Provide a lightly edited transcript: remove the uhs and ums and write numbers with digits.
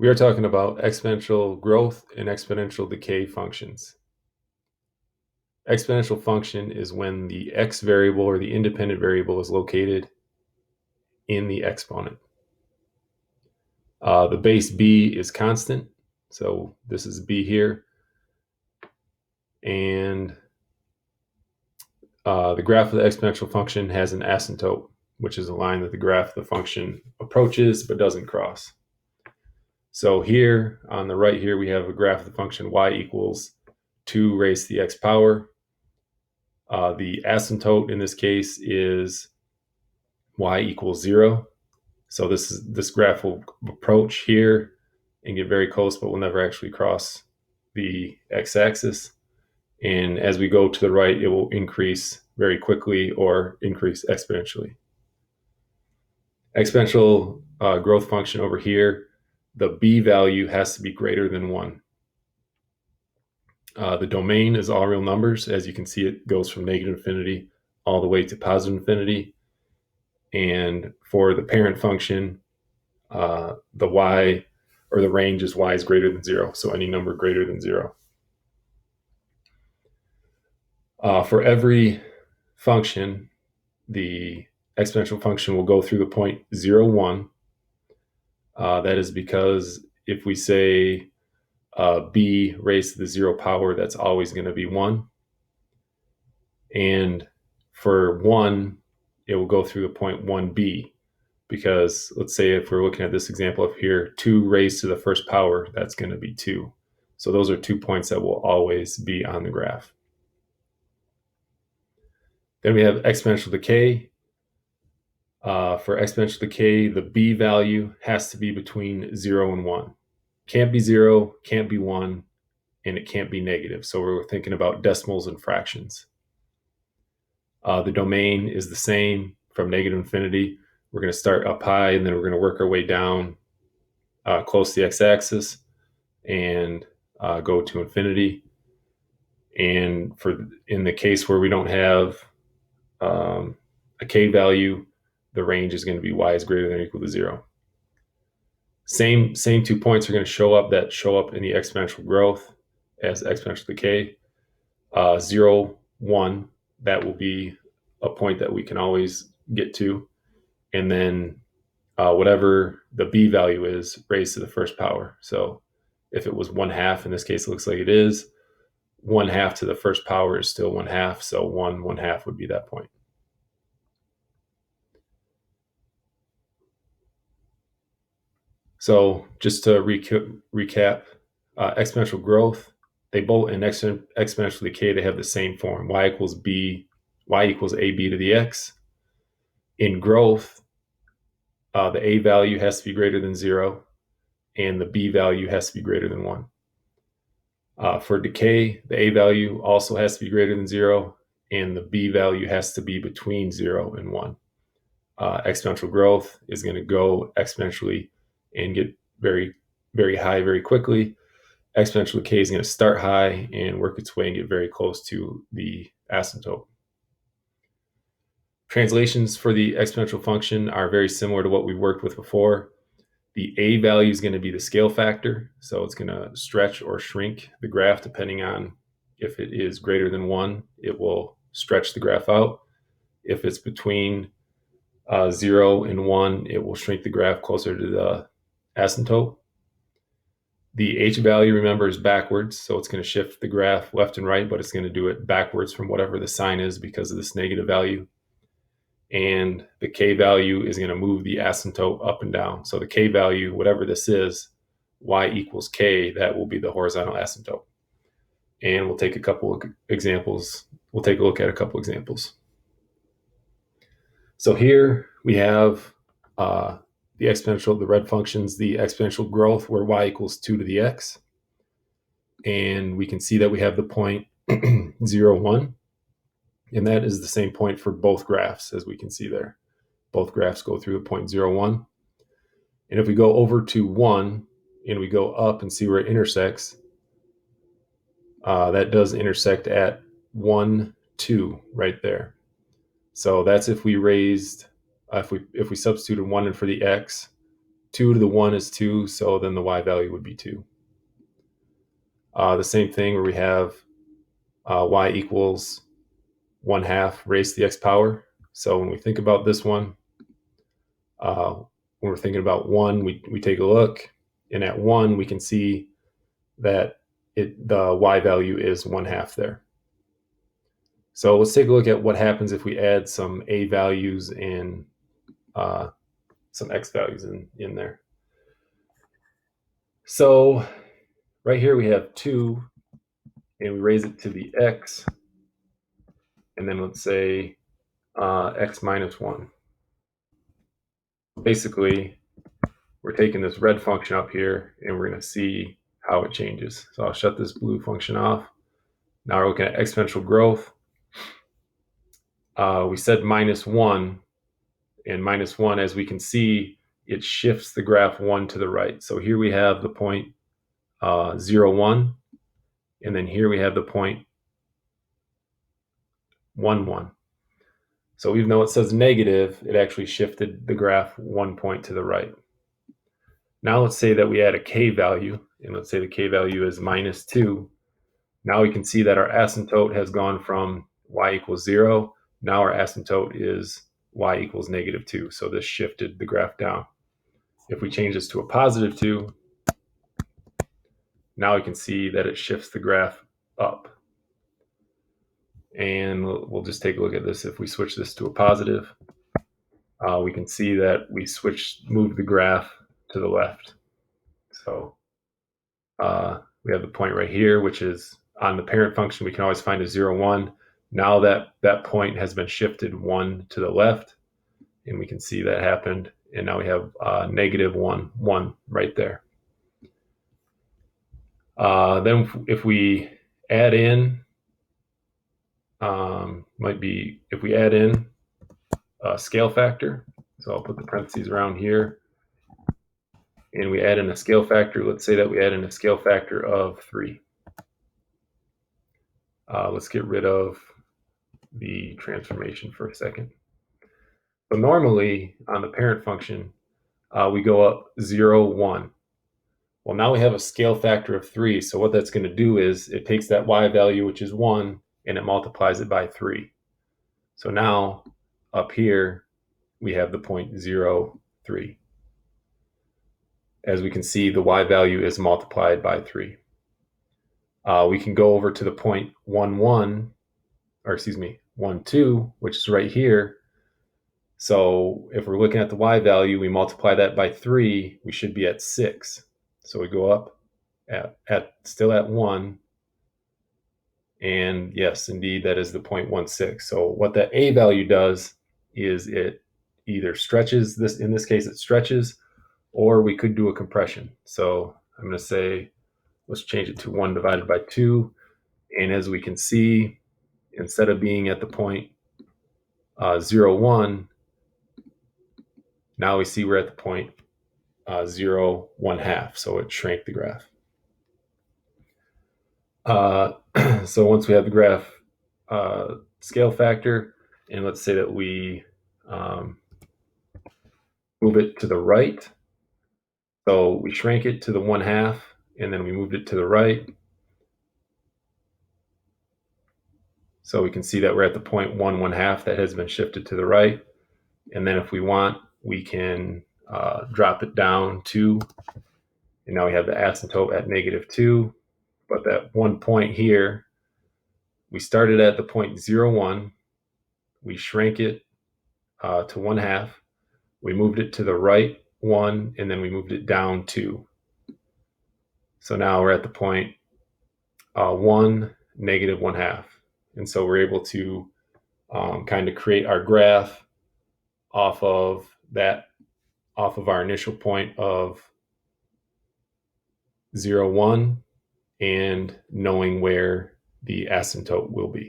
We are talking about exponential growth and exponential decay functions. Exponential function is when the x variable or the independent variable is located in the exponent. The base b is constant, so this is b here. And the graph of the exponential function has an asymptote, which is a line that the graph of the function approaches but doesn't cross. So here on the right here, we have a graph of the function y equals 2 raised to the x power. The asymptote in this case is y equals 0. So this graph will approach here and get very close, but will never actually cross the x-axis. And as we go to the right, it will increase very quickly or increase exponentially. Exponential growth function over here, the b value has to be greater than 1. The domain is all real numbers. As you can see, it goes from negative infinity all the way to positive infinity. And for the parent function, the y or the range is y is greater than 0. So any number greater than 0. For every function, the exponential function will go through the point 0, 1. That is because if we say b raised to the 0 power, that's always going to be 1. And for 1, it will go through the point 1b, because let's say if we're looking at this example up here, 2 raised to the first power, that's going to be 2. So those are 2 points that will always be on the graph. Then we have exponential decay. For exponential decay, the b value has to be between 0 and 1. Can't be 0, can't be 1, and it can't be negative. So we're thinking about decimals and fractions. The domain is the same from negative infinity. We're going to start up high, and then we're going to work our way down close to the x-axis and go to infinity. And in the case where we don't have a k value, the range is going to be y is greater than or equal to 0. Same 2 points are going to show up in the exponential growth as exponential decay. 0, 1, that will be a point that we can always get to. And then whatever the b value is raised to the first power. So if it was 1/2, in this case, it looks like it is, 1/2 to the first power is still 1/2. So 1/1/2 would be that point. So just to recap, exponential growth, they both in exponential decay, they have the same form. Y equals ab to the x. In growth, the a value has to be greater than 0, and the b value has to be greater than 1. For decay, the a value also has to be greater than 0, and the b value has to be between 0 and 1. Exponential growth is going to go exponentially and get very, very high very quickly. Exponential decay is going to start high and work its way and get very close to the asymptote. Translations for the exponential function are very similar to what we've worked with before. The a value is going to be the scale factor, so it's going to stretch or shrink the graph depending on if it is greater than 1, it will stretch the graph out. If it's between 0 and 1, it will shrink the graph closer to the asymptote. The h value, remember, is backwards, so it's going to shift the graph left and right, but it's going to do it backwards from whatever the sign is because of this negative value. And the k value is going to move the asymptote up and down. So the k value, whatever this is, y equals k, that will be the horizontal asymptote. And we'll take a couple of examples. We'll take a look at a couple examples. So here we have the red functions, the exponential growth, where y equals 2 to the x. And we can see that we have the point 0, 1. And that is the same point for both graphs, as we can see there. Both graphs go through the point 0, 1. And if we go over to 1 and we go up and see where it intersects, that does intersect at 1, 2 right there. So that's if we raised, if we substituted 1 in for the x, 2 to the 1 is 2, so then the y value would be 2. The same thing where we have y equals 1/2 raised to the x power. So when we think about this one, when we're thinking about 1, we take a look, and at 1 we can see that the y value is 1/2 there. So let's take a look at what happens if we add some a values and some x values in there. So right here we have 2, and we raise it to the x, and then let's say x minus 1. Basically, we're taking this red function up here, and we're going to see how it changes. So I'll shut this blue function off. Now we're looking at exponential growth. We said minus 1, and minus 1, as we can see, it shifts the graph 1 to the right. So here we have the point 0, 1, and then here we have the point 1, 1. So even though it says negative, it actually shifted the graph 1 point to the right. Now let's say that we add a k value, and let's say the k value is minus 2. Now we can see that our asymptote has gone from y equals 0. Now our asymptote is y equals negative 2. So this shifted the graph down. If we change this to a positive 2, now we can see that it shifts the graph up. And we'll just take a look at this. If we switch this to a positive, we can see that we moved the graph to the left. So we have the point right here, which is on the parent function. We can always find a 0, 1. Now that point has been shifted 1 to the left, and we can see that happened. And now we have negative 1, 1 right there. Then if we add in, if we add in a scale factor, so I'll put the parentheses around here, and we add in a scale factor. Let's say that we add in a scale factor of 3. Let's get rid of the transformation for a second. So normally on the parent function, we go up 0, 1. Well, now we have a scale factor of 3. So what that's going to do is it takes that y value, which is 1, and it multiplies it by 3. So now up here, we have the point 0, 3. As we can see, the y value is multiplied by 3. We can go over to the point 1, 1, or excuse me, 1, 2, which is right here. So if we're looking at the y value, we multiply that by 3, we should be at 6. So we go up still at 1. And yes, indeed, that is the 0.16. So what that a value does is it either stretches this, in this case it stretches, or we could do a compression. So I'm going to say, let's change it to 1 divided by 2. And as we can see, instead of being at the point 0, 1, now we see we're at the point 0, 1/2. So it shrank the graph. So once we have the graph scale factor, and let's say that we move it to the right. So we shrank it to the 1/2, and then we moved it to the right. So we can see that we're at the point 1, 1/2 that has been shifted to the right. And then if we want, we can drop it down 2. And now we have the asymptote at negative 2. But that 1 point here, we started at the point 0, 1. We shrank it to 1/2. We moved it to the right 1, and then we moved it down 2. So now we're at the point 1, negative 1/2. And so we're able to kind of create our graph off of our initial point of 0, 1, and knowing where the asymptote will be.